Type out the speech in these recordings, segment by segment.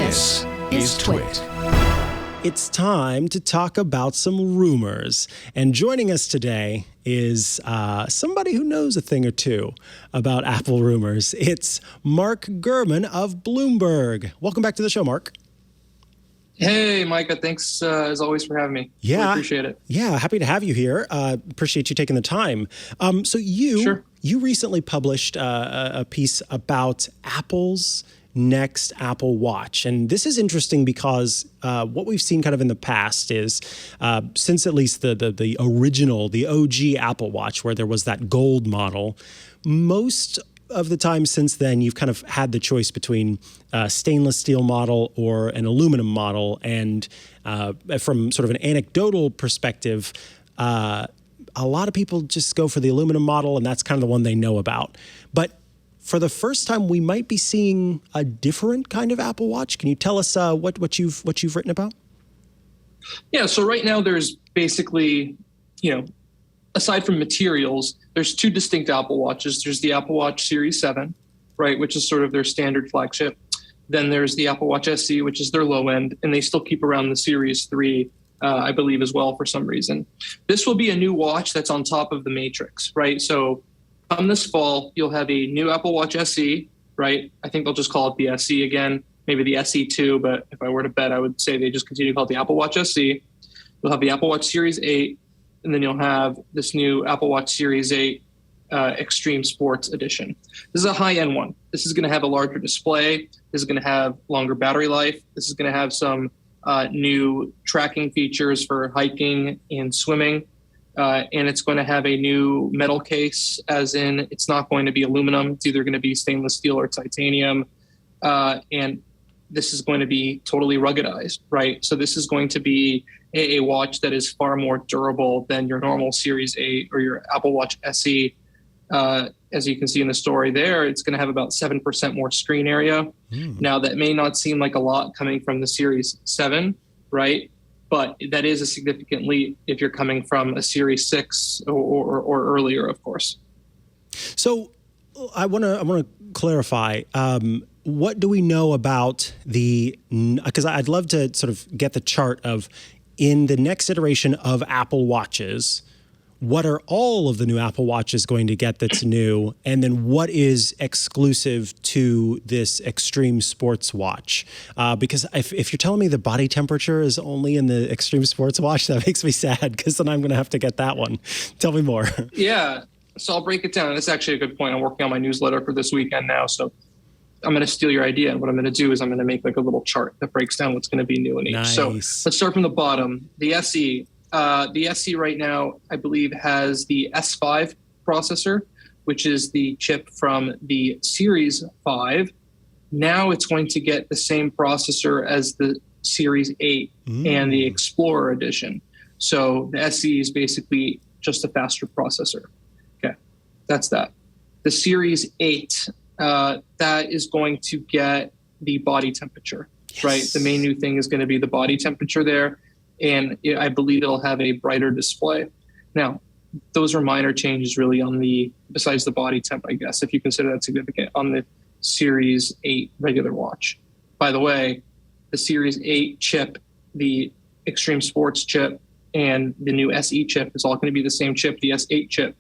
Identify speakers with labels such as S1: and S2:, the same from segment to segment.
S1: This is TWiT.
S2: It's time to talk about some rumors. And joining us today is somebody who knows a thing or two about Apple rumors. It's Mark Gurman of Bloomberg. Welcome back to the show, Mark.
S3: Hey, Micah. Thanks, as always, for having me.
S2: Yeah.
S3: Really appreciate it.
S2: Yeah, happy to have you here. Appreciate you taking the time.
S3: Sure.
S2: You recently published a piece about Apple's next Apple Watch. And this is interesting because what we've seen kind of in the past is since at least the original, the OG Apple Watch, where there was that gold model, most of the time since then, you've kind of had the choice between a stainless steel model or an aluminum model. And from sort of an anecdotal perspective, a lot of people just go for the aluminum model, and that's kind of the one they know about. But for the first time, we might be seeing a different kind of Apple Watch. Can you tell us what you've written about?
S3: Yeah. So right now, there's basically, aside from materials, there's two distinct Apple Watches. There's the Apple Watch Series 7, right, which is sort of their standard flagship. Then there's the Apple Watch SE, which is their low end, and they still keep around the Series 3, I believe, as well for some reason. This will be a new watch that's on top of the Matrix, right? So come this fall, you'll have a new Apple Watch SE, right? I think they'll just call it the SE again, maybe the SE2, but if I were to bet, I would say they just continue to call it the Apple Watch SE. You'll have the Apple Watch Series 8, and then you'll have this new Apple Watch Series 8 Extreme Sports Edition. This is a high-end one. This is going to have a larger display. This is going to have longer battery life. This is going to have some new tracking features for hiking and swimming. And it's going to have a new metal case, as in it's not going to be aluminum. It's either going to be stainless steel or titanium. And this is going to be totally ruggedized, right? So this is going to be a watch that is far more durable than your normal Series 8 or your Apple Watch SE. As you can see in the story there, it's going to have about 7% more screen area. Now, that may not seem like a lot coming from the Series 7, right? But that is a significant leap if you're coming from a Series 6 or earlier, of course.
S2: So I want to clarify. What do we know about because I'd love to sort of get the chart of, in the next iteration of Apple Watches, what are all of the new Apple Watches going to get that's new? And then what is exclusive to this Extreme Sports Watch? Because if you're telling me the body temperature is only in the Extreme Sports Watch, that makes me sad, because then I'm going to have to get that one. Tell me more.
S3: Yeah. So I'll break it down. That's actually a good point. I'm working on my newsletter for this weekend now. So I'm going to steal your idea. And what I'm going to do is I'm going to make like a little chart that breaks down what's going to be new in each.
S2: Nice.
S3: So let's start from the bottom. The SE. The SE right now, I believe, has the S5 processor, which is the chip from the Series 5. Now it's going to get the same processor as the Series 8 and the Explorer edition. So the SE is basically just a faster processor. Okay, that's that. The Series 8, that is going to get the body temperature, right? The main new thing is going to be the body temperature there. And I believe it'll have a brighter display. Now, those are minor changes really besides the body temp, I guess, if you consider that significant, on the Series 8 regular watch. By the way, the Series 8 chip, the Extreme Sports chip, and the new SE chip is all going to be the same chip, the S8 chip.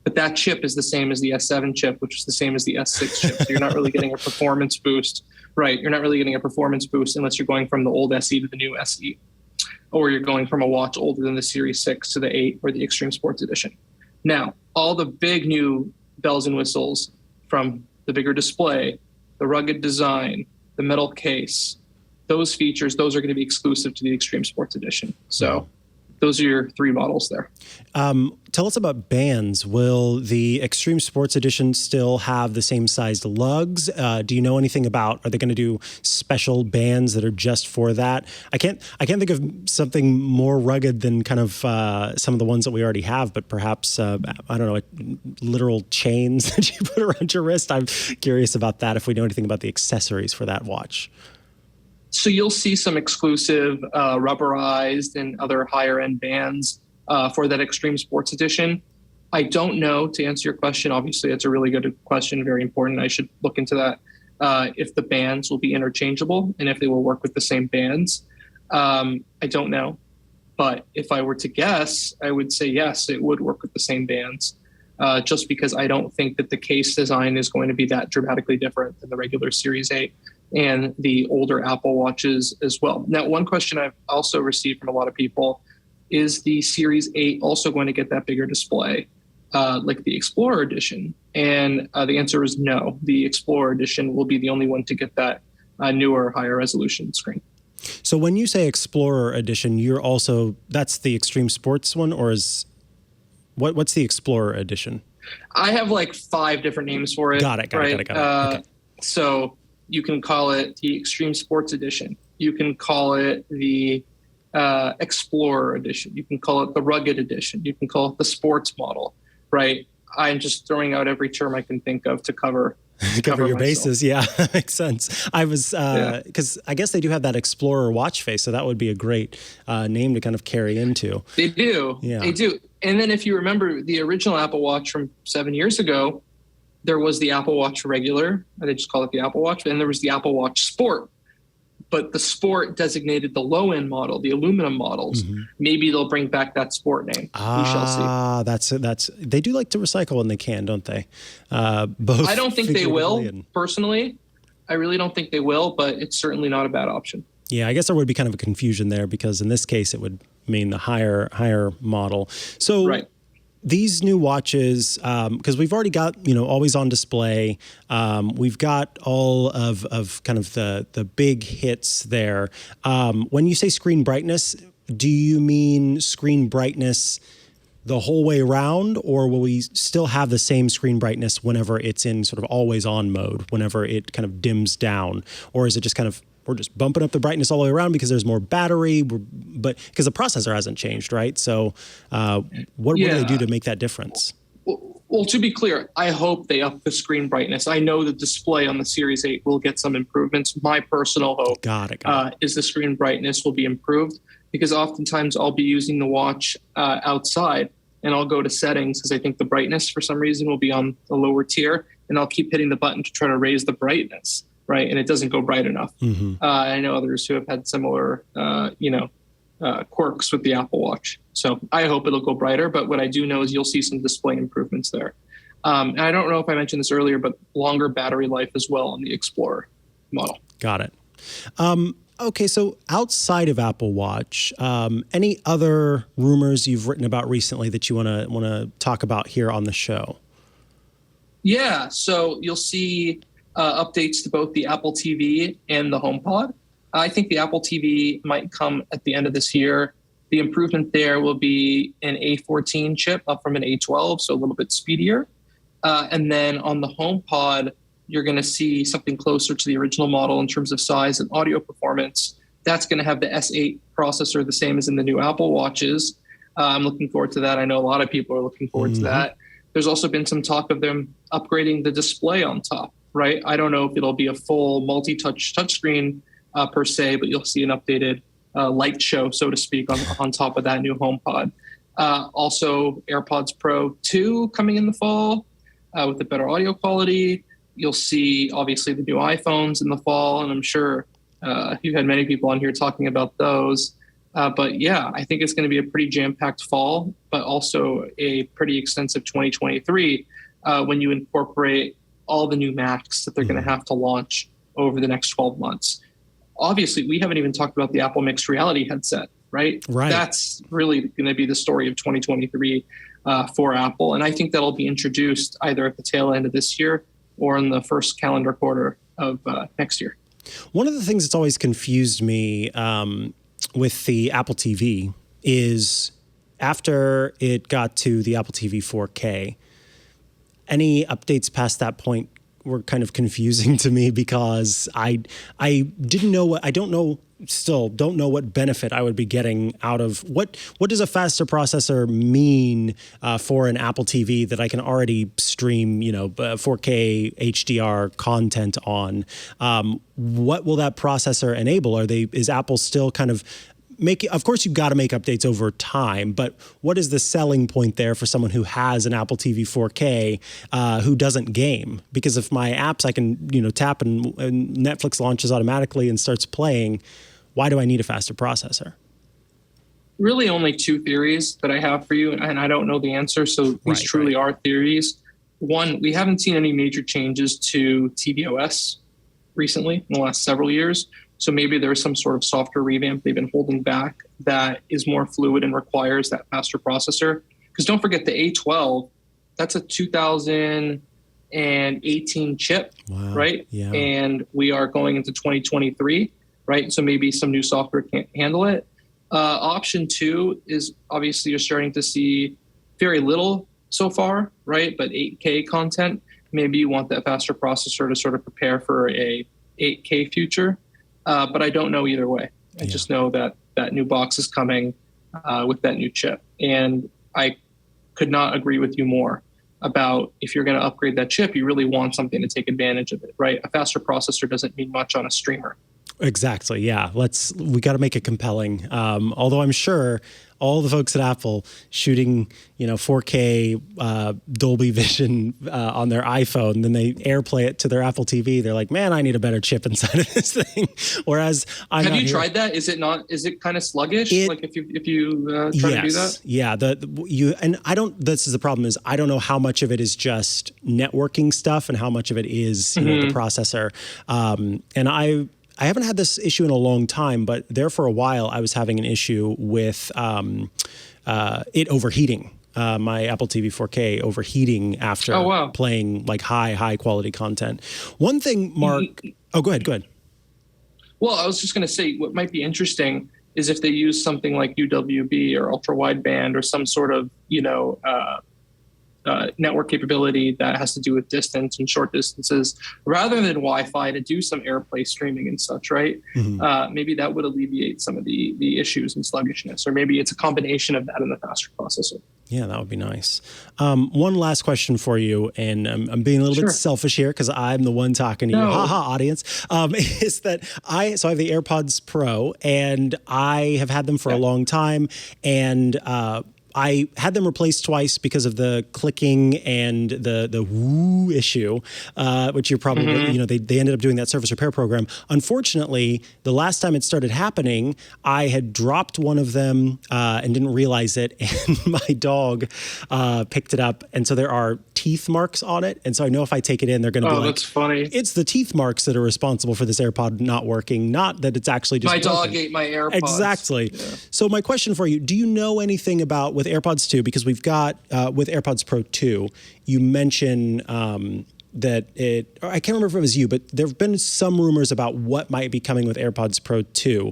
S3: But that chip is the same as the S7 chip, which is the same as the S6 chip. So you're not really getting a performance boost, right? You're not really getting a performance boost unless you're going from the old SE to the new SE, or you're going from a watch older than the Series 6 to the 8 or the Extreme Sports Edition. Now, all the big new bells and whistles, from the bigger display, the rugged design, the metal case, those features, those are going to be exclusive to the Extreme Sports Edition. So those are your three models there.
S2: Tell us about bands. Will the Extreme Sports Edition still have the same sized lugs? Do you know anything about, are they going to do special bands that are just for that? I can't think of something more rugged than kind of some of the ones that we already have, but perhaps, I don't know, literal chains that you put around your wrist. I'm curious about that, if we know anything about the accessories for that watch.
S3: So you'll see some exclusive rubberized and other higher end bands for that Extreme Sports Edition. I don't know, to answer your question. Obviously, it's a really good question, very important. I should look into that. If the bands will be interchangeable and if they will work with the same bands, I don't know. But if I were to guess, I would say yes, it would work with the same bands, just because I don't think that the case design is going to be that dramatically different than the regular Series 8 and the older Apple Watches as well. Now, one question I've also received from a lot of people is the Series 8 also going to get that bigger display, like the Explorer Edition? And the answer is no. The Explorer Edition will be the only one to get that newer, higher resolution screen.
S2: So when you say Explorer Edition, that's the Extreme Sports one, or what's the Explorer Edition?
S3: I have like 5 different names for it.
S2: Got it. Okay.
S3: So you can call it the Extreme Sports Edition. You can call it the Explorer Edition. You can call it the Rugged Edition. You can call it the Sports model, right? I'm just throwing out every term I can think of to cover
S2: your bases. Yeah, makes sense. I was, because I guess they do have that Explorer watch face, so that would be a great name to kind of carry into.
S3: They do.
S2: Yeah.
S3: They do. And then if you remember the original Apple Watch from 7 years ago, there was the Apple Watch Regular, and they just call it the Apple Watch, and there was the Apple Watch Sport. But the Sport designated the low-end model, the aluminum models. Mm-hmm. Maybe they'll bring back that Sport name. We shall see.
S2: That's they do like to recycle when they can, don't they?
S3: Both. I don't think they will, personally. I really don't think they will, but it's certainly not a bad option.
S2: Yeah, I guess there would be kind of a confusion there because in this case it would mean the higher model. So
S3: right.
S2: These new watches, because we've already got, always on display. We've got all of kind of the big hits there. When you say screen brightness, do you mean screen brightness the whole way around, or will we still have the same screen brightness whenever it's in sort of always on mode, whenever it kind of dims down? Or is it just kind of, we're just bumping up the brightness all the way around because there's more battery, but because the processor hasn't changed, right? So what do they do to make that difference?
S3: Well, to be clear, I hope they up the screen brightness. I know the display on the Series 8 will get some improvements. My personal hope
S2: Got it.
S3: Is the screen brightness will be improved, because oftentimes I'll be using the watch outside and I'll go to settings because I think the brightness for some reason will be on the lower tier, and I'll keep hitting the button to try to raise the brightness. Right. And it doesn't go bright enough. Mm-hmm. I know others who have had similar, quirks with the Apple Watch. So I hope it'll go brighter. But what I do know is you'll see some display improvements there. And I don't know if I mentioned this earlier, but longer battery life as well on the Explorer model.
S2: Got it. Okay, so outside of Apple Watch, any other rumors you've written about recently that you want to talk about here on the show?
S3: Yeah. So you'll see updates to both the Apple TV and the HomePod. I think the Apple TV might come at the end of this year. The improvement there will be an A14 chip up from an A12, so a little bit speedier. And then on the HomePod, you're going to see something closer to the original model in terms of size and audio performance. That's going to have the S8 processor, the same as in the new Apple Watches. I'm looking forward to that. I know a lot of people are looking forward to that. There's also been some talk of them upgrading the display on top. Right. I don't know if it'll be a full multi-touch touchscreen per se, but you'll see an updated light show, so to speak, on top of that new HomePod. Also, AirPods Pro 2 coming in the fall with the better audio quality. You'll see, obviously, the new iPhones in the fall, and I'm sure you've had many people on here talking about those. But yeah, I think it's going to be a pretty jam-packed fall, but also a pretty extensive 2023 when you incorporate all the new Macs that they're going to have to launch over the next 12 months. Obviously, we haven't even talked about the Apple Mixed Reality headset, right? That's really going to be the story of 2023 for Apple. And I think that'll be introduced either at the tail end of this year or in the first calendar quarter of next year.
S2: One of the things that's always confused me with the Apple TV is after it got to the Apple TV 4K, any updates past that point were kind of confusing to me because I don't know what benefit I would be getting out of what does a faster processor mean for an Apple TV that I can already stream 4K HDR content on. What will that processor enable? Is Apple still kind of of course, you've got to make updates over time, but what is the selling point there for someone who has an Apple TV 4K who doesn't game? Because if my apps I can, tap and Netflix launches automatically and starts playing, why do I need a faster processor?
S3: Really only two theories that I have for you, and I don't know the answer, so these truly are theories. One, we haven't seen any major changes to tvOS recently in the last several years. So maybe there's some sort of software revamp they've been holding back that is more fluid and requires that faster processor. Because don't forget the A12, that's a 2018 chip, right? Yeah. And we are going into 2023, right? So maybe some new software can't handle it. Option two is obviously you're starting to see very little so far, right? But 8K content, maybe you want that faster processor to sort of prepare for a 8K future. But I don't know either way. I just know that that new box is coming with that new chip. And I could not agree with you more about if you're going to upgrade that chip, you really want something to take advantage of it, right? A faster processor doesn't mean much on a streamer.
S2: Exactly. Yeah. We got to make it compelling. Although I'm sure all the folks at Apple shooting, 4K Dolby Vision on their iPhone, then they AirPlay it to their Apple TV. They're like, man, I need a better chip inside of this thing. Whereas
S3: have you tried that? Is it kind of sluggish? Like if you try to do that? Yeah.
S2: This is the problem is I don't know how much of it is just networking stuff and how much of it is, the processor. And I haven't had this issue in a long time, but there for a while I was having an issue with it overheating. My Apple TV 4K overheating after playing like high quality content. One thing, Mark. Oh, go ahead.
S3: Well, I was just going to say what might be interesting is if they use something like UWB or ultra wideband or some sort of network capability that has to do with distance and short distances rather than Wi-Fi to do some AirPlay streaming and such, right? Maybe that would alleviate some of the issues and sluggishness, or maybe it's a combination of that and the faster processor.
S2: Yeah, that would be nice. One last question for you, and I'm being a little bit selfish here because I'm the one talking to you, audience, is that I have the AirPods Pro, and I have had them for a long time, and I had them replaced twice because of the clicking and the woo issue, which you're probably, they ended up doing that service repair program. Unfortunately, the last time it started happening, I had dropped one of them and didn't realize it, and my dog picked it up, and so there are teeth marks on it, and so I know if I take it in, they're going to be like,
S3: that's funny.
S2: It's the teeth marks that are responsible for this AirPod not working, not that it's actually just
S3: my dog ate my AirPods.
S2: Exactly. Yeah. So my question for you, do you know anything about with AirPods 2, because we've got with AirPods Pro 2, you mentioned that I can't remember if it was you, but there have been some rumors about what might be coming with AirPods Pro 2.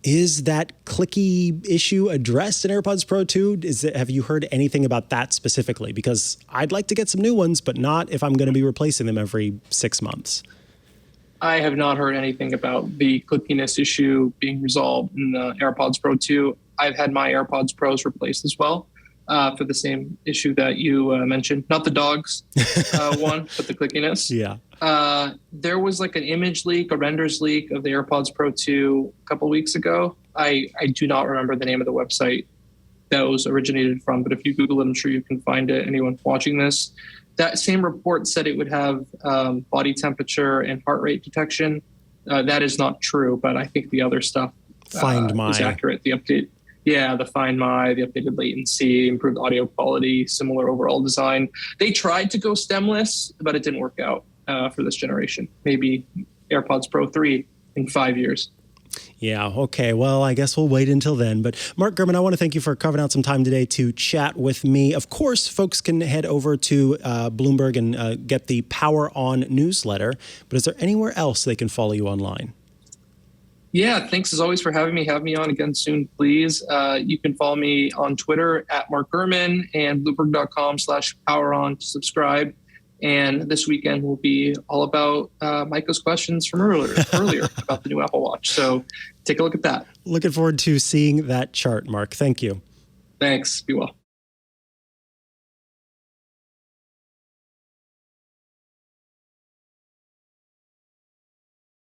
S2: Is that clicky issue addressed in AirPods Pro 2? Have you heard anything about that specifically? Because I'd like to get some new ones, but not if I'm going to be replacing them every 6 months.
S3: I have not heard anything about the clickiness issue being resolved in the AirPods Pro 2. I've had my AirPods Pros replaced as well for the same issue that you mentioned. Not the dogs one, but the clickiness.
S2: Yeah.
S3: There was like an image leak, a renders leak of the AirPods Pro 2 a couple weeks ago. I do not remember the name of the website that was originated from, but if you Google it, I'm sure you can find it. Anyone watching this. That same report said it would have body temperature and heart rate detection. That is not true, but I think the other stuff is accurate. The update. Yeah, the Find My, the updated latency, improved audio quality, similar overall design. They tried to go stemless, but it didn't work out for this generation. Maybe AirPods Pro 3 in 5 years.
S2: Yeah, okay. Well, I guess we'll wait until then. But Mark Gurman, I want to thank you for carving out some time today to chat with me. Of course, folks can head over to Bloomberg and get the Power On newsletter. But is there anywhere else they can follow you online?
S3: Yeah, thanks as always for having me. Have me on again soon, please. You can follow me on Twitter at Mark Gurman and Bloomberg.com/poweron to subscribe. And this weekend will be all about Mikah's questions from earlier about the new Apple Watch. So take a look at that.
S2: Looking forward to seeing that chart, Mark. Thank you.
S3: Thanks. Be well.